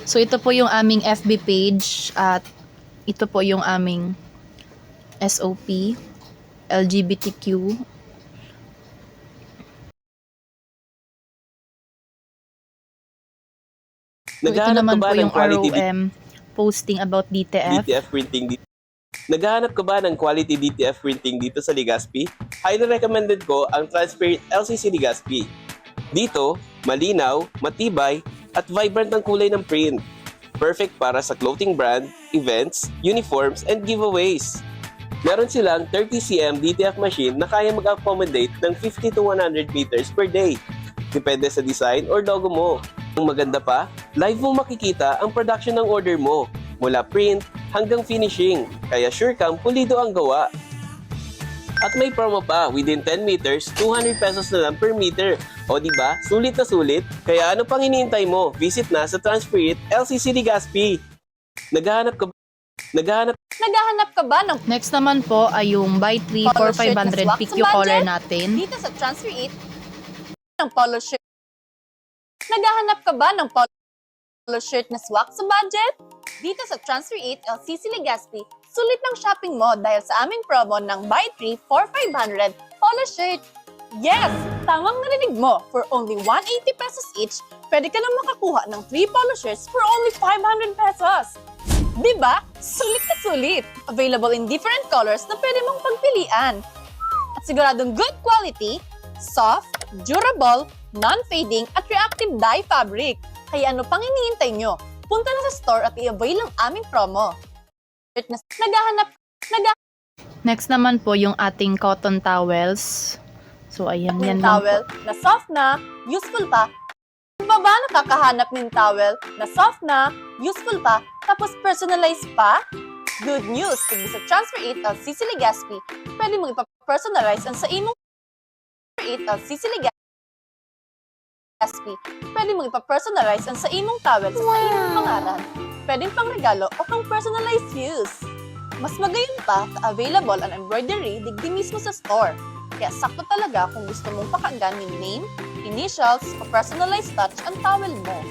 So ito po yung aming FB page at ito po yung aming SOP, LGBTQ. So ito naman po yung ROM posting about DTF. DTF printing dito. Naghahanap ka ba ng quality DTF printing dito sa Legazpi? Highly recommended ko ang Transparent LCC Legazpi. Dito, malinaw, matibay, at vibrant ang kulay ng print. Perfect para sa clothing brand, events, uniforms, and giveaways. Meron silang 30cm DTF machine na kaya mag-accommodate ng 50 to 100 meters per day. Depende sa design or logo mo. Ang maganda pa, live mo makikita ang production ng order mo, mula print hanggang finishing, kaya sure kang pulido ang gawa. At may promo pa, within 10 meters, 200 pesos na lang per meter. O diba, sulit na sulit? Kaya ano pang hinihintay mo? Visit na sa Transparent LCC Legazpi. Naghahanap ka ba ng Next naman po ay yung buy 3 for 500 PQ color natin. dito sa Transparent ng polo shirt? Naghahanap ka ba ng polo shirt na swak sa budget? Dito sa Transparent LCC Legazpi, sulit ng shopping mo dahil sa aming promo ng buy 3 for 500 polo shirt. Yes! Tamang narinig mo! For only 180 pesos each, pwede ka lang makakuha ng 3 polo shirts for only 500 pesos. Diba? Sulit na sulit! Available in different colors na pwede mong pagpilian. At siguradong good quality, soft, durable, non-fading at reactive dye fabric. Kaya ano pang hinihintay nyo? Punta na sa store at i-avail ang aming promo. Next naman po yung ating cotton towels. So ayan, yan lang po. Towel na soft na, useful pa. Kung ba nakakahanap ng towel na soft na, useful pa, tapos personalized pa? Good news! Kung sa Transparent LCC Legazpi, pwede mong ipa-personalize ang sa imong LCC Legazpi. Pwede mong ipa-personalize ang sa imong towel sa imong pangalan. Pwedeng pang regalo o pang personalized use. Mas magayon pa, available ang embroidery digdi mismo sa store. Kaya sakto talaga kung gusto mong pakagan yung name, initials, o personalized touch ang towel mo.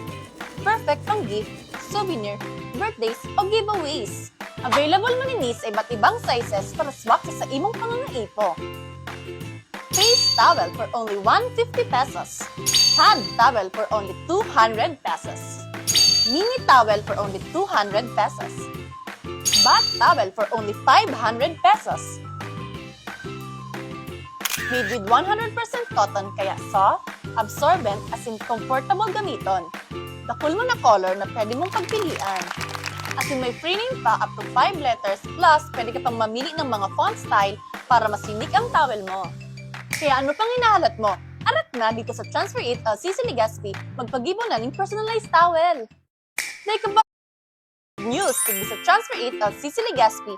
Perfect pang gift, souvenir, birthdays, o giveaways. Available man ini sa iba't ibang sizes para swak sa imong pangangaipo. Face towel for only 150 pesos. Hand towel for only 200 pesos. Mini towel for only 200 pesos. Bath towel for only 500 pesos. Made with 100% cotton kaya soft, absorbent as in comfortable gamiton. Dakul mo na color na pwede mong pagpilian. At yung may free name pa up to 5 letters plus pwede ka pang mamili ng mga font style para mas unique ang towel mo. Kaya ano pang hinahalat mo? Arat na dito sa Transparent LCC Legazpi, magpagibo na ng personalized towel. Like ba news dito sa Transparent LCC Legazpi,